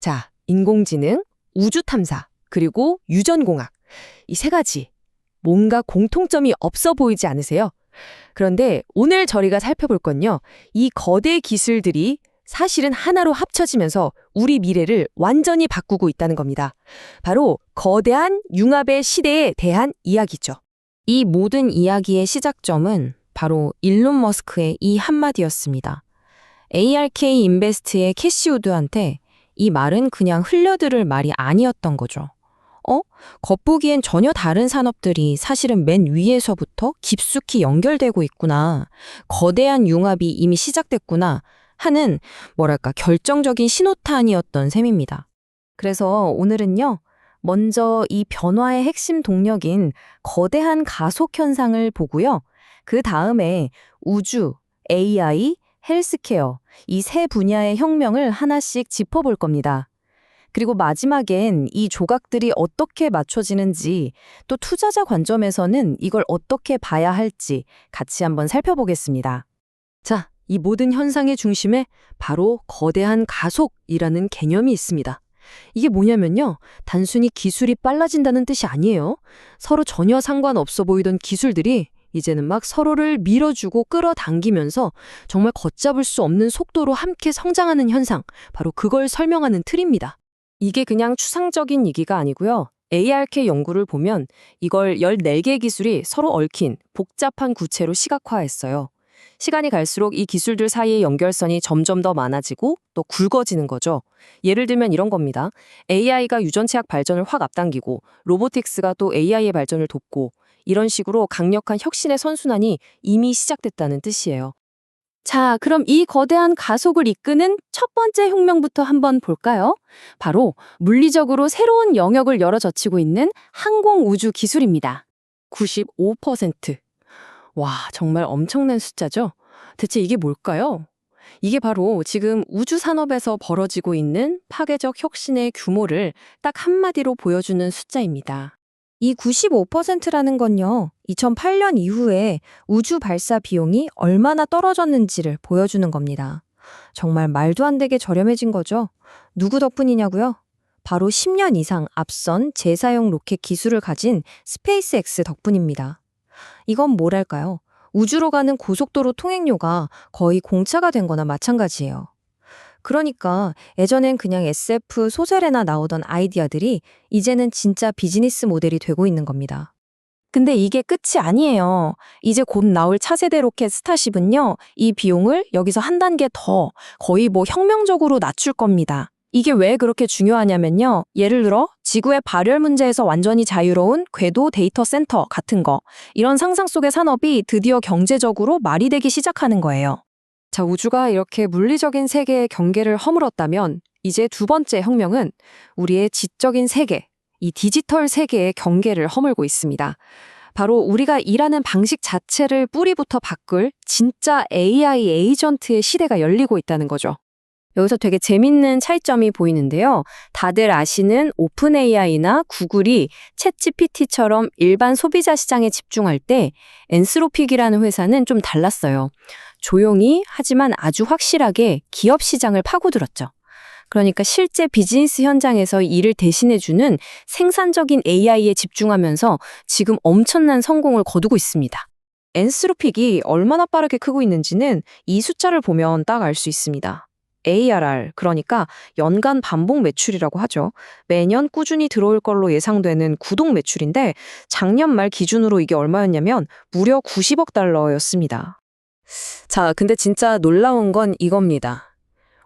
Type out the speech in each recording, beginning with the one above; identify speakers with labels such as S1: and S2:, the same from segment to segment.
S1: 자, 인공지능, 우주 탐사, 그리고 유전공학. 이 세 가지. 뭔가 공통점이 없어 보이지 않으세요? 그런데 오늘 저희가 살펴볼 건요. 이 거대 기술들이 사실은 하나로 합쳐지면서 우리 미래를 완전히 바꾸고 있다는 겁니다. 바로 거대한 융합의 시대에 대한 이야기죠.
S2: 이 모든 이야기의 시작점은 바로 일론 머스크의 이 한마디였습니다. ARK 인베스트의 캐시 우드한테 이 말은 그냥 흘려들을 말이 아니었던 거죠. 겉보기엔 전혀 다른 산업들이 사실은 맨 위에서부터 깊숙이 연결되고 있구나. 거대한 융합이 이미 시작됐구나 하는 결정적인 신호탄이었던 셈입니다. 그래서 오늘은요. 먼저 이 변화의 핵심 동력인 거대한 가속 현상을 보고요. 그 다음에 우주, AI, 헬스케어 이 세 분야의 혁명을 하나씩 짚어볼 겁니다. 그리고 마지막엔 이 조각들이 어떻게 맞춰지는지 또 투자자 관점에서는 이걸 어떻게 봐야 할지 같이 한번 살펴보겠습니다.
S1: 자, 이 모든 현상의 중심에 바로 거대한 가속이라는 개념이 있습니다. 이게 뭐냐면요. 단순히 기술이 빨라진다는 뜻이 아니에요. 서로 전혀 상관없어 보이던 기술들이 이제는 막 서로를 밀어주고 끌어당기면서 정말 걷잡을 수 없는 속도로 함께 성장하는 현상, 바로 그걸 설명하는 틀입니다. 이게 그냥 추상적인 얘기가 아니고요. ARK 연구를 보면 이걸 14개 기술이 서로 얽힌 복잡한 구체로 시각화했어요. 시간이 갈수록 이 기술들 사이의 연결선이 점점 더 많아지고 또 굵어지는 거죠. 예를 들면 이런 겁니다. AI가 유전체학 발전을 확 앞당기고 로보틱스가 또 AI의 발전을 돕고 이런 식으로 강력한 혁신의 선순환이 이미 시작됐다는 뜻이에요.
S2: 자, 그럼 이 거대한 가속을 이끄는 첫 번째 혁명부터 한번 볼까요? 바로 물리적으로 새로운 영역을 열어젖히고 있는 항공우주 기술입니다.
S1: 95%. 와, 정말 엄청난 숫자죠? 대체 이게 뭘까요? 이게 바로 지금 우주 산업에서 벌어지고 있는 파괴적 혁신의 규모를 딱 한마디로 보여주는 숫자입니다.
S2: 이 95%라는 건요, 2008년 이후에 우주 발사 비용이 얼마나 떨어졌는지를 보여주는 겁니다. 정말 말도 안 되게 저렴해진 거죠. 누구 덕분이냐고요? 바로 10년 이상 앞선 재사용 로켓 기술을 가진 스페이스X 덕분입니다. 이건 뭐랄까요? 우주로 가는 고속도로 통행료가 거의 공짜가 된 거나 마찬가지예요. 그러니까 예전엔 그냥 SF 소설에나 나오던 아이디어들이 이제는 진짜 비즈니스 모델이 되고 있는 겁니다. 근데 이게 끝이 아니에요. 이제 곧 나올 차세대 로켓 스타쉽은요, 이 비용을 여기서 한 단계 더 거의 혁명적으로 낮출 겁니다. 이게 왜 그렇게 중요하냐면요. 예를 들어 지구의 발열 문제에서 완전히 자유로운 궤도 데이터 센터 같은 거, 이런 상상 속의 산업이 드디어 경제적으로 말이 되기 시작하는 거예요.
S1: 자, 우주가 이렇게 물리적인 세계의 경계를 허물었다면 이제 두 번째 혁명은 우리의 지적인 세계, 이 디지털 세계의 경계를 허물고 있습니다. 바로 우리가 일하는 방식 자체를 뿌리부터 바꿀 진짜 AI 에이전트의 시대가 열리고 있다는 거죠.
S2: 여기서 되게 재밌는 차이점이 보이는데요. 다들 아시는 오픈 AI나 구글이 챗GPT처럼 일반 소비자 시장에 집중할 때 엔스로픽이라는 회사는 좀 달랐어요. 조용히 하지만 아주 확실하게 기업 시장을 파고들었죠. 그러니까 실제 비즈니스 현장에서 일을 대신해주는 생산적인 AI에 집중하면서 지금 엄청난 성공을 거두고 있습니다.
S1: 엔스로픽이 얼마나 빠르게 크고 있는지는 이 숫자를 보면 딱 알 수 있습니다. ARR, 그러니까 연간 반복 매출이라고 하죠. 매년 꾸준히 들어올 걸로 예상되는 구독 매출인데 작년 말 기준으로 이게 얼마였냐면 무려 90억 달러였습니다. 자, 근데 진짜 놀라운 건 이겁니다.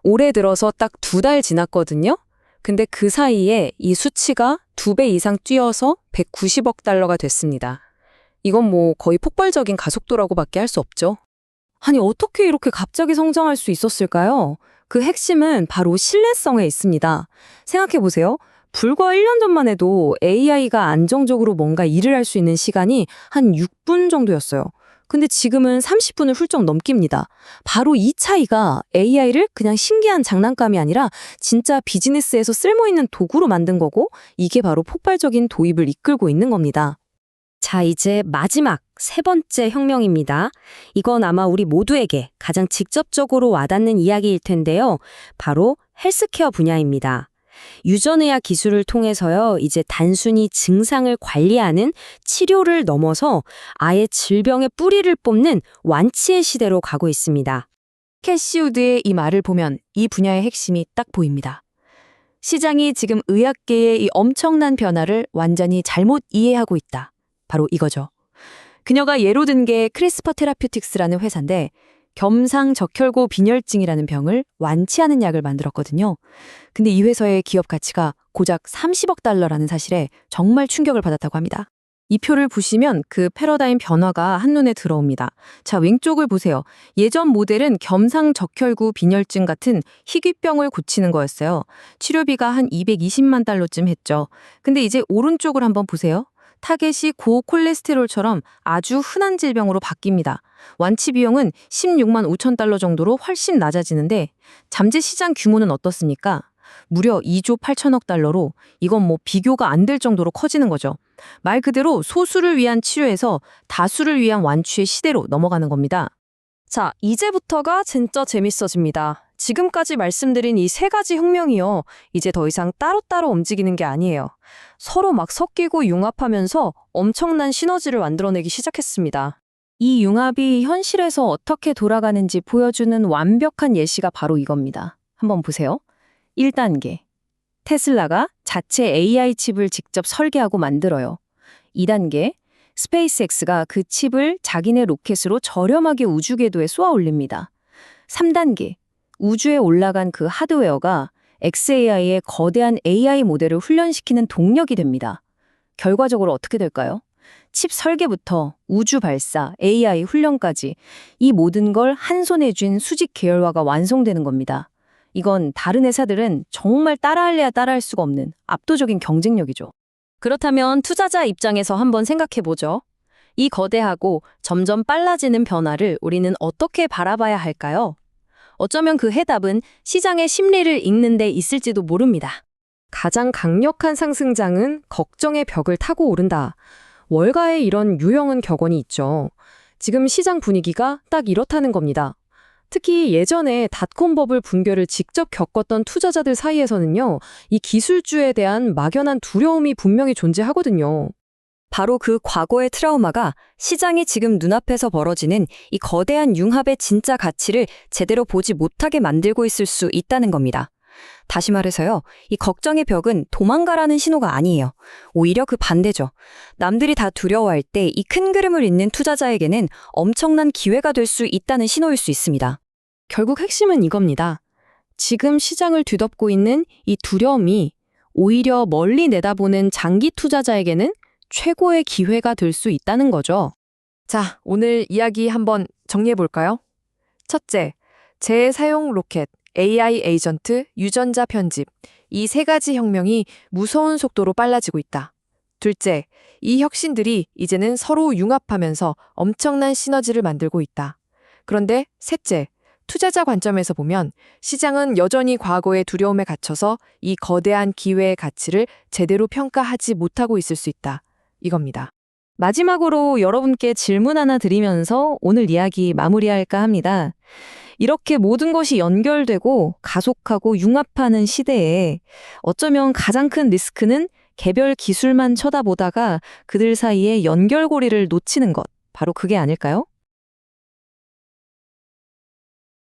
S1: 올해 들어서 딱 2달 지났거든요. 근데 그 사이에 이 수치가 2배 이상 뛰어서 190억 달러가 됐습니다. 이건 거의 폭발적인 가속도라고밖에 할 수 없죠.
S2: 아니, 어떻게 이렇게 갑자기 성장할 수 있었을까요? 그 핵심은 바로 신뢰성에 있습니다. 생각해보세요. 불과 1년 전만 해도 AI가 안정적으로 뭔가 일을 할 수 있는 시간이 한 6분 정도였어요. 근데 지금은 30분을 훌쩍 넘깁니다. 바로 이 차이가 AI를 그냥 신기한 장난감이 아니라 진짜 비즈니스에서 쓸모있는 도구로 만든 거고, 이게 바로 폭발적인 도입을 이끌고 있는 겁니다. 자, 이제 마지막 세 번째 혁명입니다. 이건 아마 우리 모두에게 가장 직접적으로 와닿는 이야기일 텐데요. 바로 헬스케어 분야입니다.
S3: 유전의학 기술을 통해서요, 이제 단순히 증상을 관리하는 치료를 넘어서 아예 질병의 뿌리를 뽑는 완치의 시대로 가고 있습니다.
S1: 캐시우드의 이 말을 보면 이 분야의 핵심이 딱 보입니다. 시장이 지금 의학계의 이 엄청난 변화를 완전히 잘못 이해하고 있다. 바로 이거죠. 그녀가 예로 든 게 크리스퍼 테라퓨틱스라는 회사인데 겸상적혈구 빈혈증이라는 병을 완치하는 약을 만들었거든요. 근데 이 회사의 기업 가치가 고작 30억 달러라는 사실에 정말 충격을 받았다고 합니다. 이 표를 보시면 그 패러다임 변화가 한눈에 들어옵니다. 자, 왼쪽을 보세요. 예전 모델은 겸상적혈구 빈혈증 같은 희귀병을 고치는 거였어요. 치료비가 한 220만 달러쯤 했죠. 근데 이제 오른쪽을 한번 보세요. 타겟이 고콜레스테롤처럼 아주 흔한 질병으로 바뀝니다. 완치 비용은 16만 5천 달러 정도로 훨씬 낮아지는데 잠재 시장 규모는 어떻습니까? 무려 2조 8천억 달러로 이건 뭐 비교가 안 될 정도로 커지는 거죠. 말 그대로 소수를 위한 치료에서 다수를 위한 완치의 시대로 넘어가는 겁니다.
S2: 자, 이제부터가 진짜 재밌어집니다. 지금까지 말씀드린 이 세 가지 혁명이요. 이제 더 이상 따로따로 움직이는 게 아니에요. 서로 막 섞이고 융합하면서 엄청난 시너지를 만들어내기 시작했습니다. 이 융합이 현실에서 어떻게 돌아가는지 보여주는 완벽한 예시가 바로 이겁니다. 한번 보세요. 1단계. 테슬라가 자체 AI 칩을 직접 설계하고 만들어요. 2단계. 스페이스X가 그 칩을 자기네 로켓으로 저렴하게 우주 궤도에 쏘아 올립니다. 3단계. 우주에 올라간 그 하드웨어가 xAI의 거대한 AI 모델을 훈련시키는 동력이 됩니다. 결과적으로 어떻게 될까요? 칩 설계부터 우주 발사, AI 훈련까지 이 모든 걸 한 손에 쥔 수직 계열화가 완성되는 겁니다. 이건 다른 회사들은 정말 따라할래야 따라할 수가 없는 압도적인 경쟁력이죠. 그렇다면 투자자 입장에서 한번 생각해보죠. 이 거대하고 점점 빨라지는 변화를 우리는 어떻게 바라봐야 할까요? 어쩌면 그 해답은 시장의 심리를 읽는 데 있을지도 모릅니다.
S1: 가장 강력한 상승장은 걱정의 벽을 타고 오른다. 월가에 이런 유형은 격언이 있죠. 지금 시장 분위기가 딱 이렇다는 겁니다. 특히 예전에 닷컴 버블 붕괴를 직접 겪었던 투자자들 사이에서는요, 이 기술주에 대한 막연한 두려움이 분명히 존재하거든요.
S2: 바로 그 과거의 트라우마가 시장이 지금 눈앞에서 벌어지는 이 거대한 융합의 진짜 가치를 제대로 보지 못하게 만들고 있을 수 있다는 겁니다. 다시 말해서요, 이 걱정의 벽은 도망가라는 신호가 아니에요. 오히려 그 반대죠. 남들이 다 두려워할 때 이 큰 그림을 읽는 투자자에게는 엄청난 기회가 될 수 있다는 신호일 수 있습니다.
S1: 결국 핵심은 이겁니다. 지금 시장을 뒤덮고 있는 이 두려움이 오히려 멀리 내다보는 장기 투자자에게는 최고의 기회가 될 수 있다는 거죠. 자, 오늘 이야기 한번 정리해 볼까요? 첫째, 재사용 로켓, AI 에이전트, 유전자 편집. 이 세 가지 혁명이 무서운 속도로 빨라지고 있다. 둘째, 이 혁신들이 이제는 서로 융합하면서 엄청난 시너지를 만들고 있다. 그런데 셋째, 투자자 관점에서 보면 시장은 여전히 과거의 두려움에 갇혀서 이 거대한 기회의 가치를 제대로 평가하지 못하고 있을 수 있다. 이겁니다.
S2: 마지막으로 여러분께 질문 하나 드리면서 오늘 이야기 마무리할까 합니다. 이렇게 모든 것이 연결되고 가속하고 융합하는 시대에 어쩌면 가장 큰 리스크는 개별 기술만 쳐다보다가 그들 사이에 연결고리를 놓치는 것, 바로 그게 아닐까요?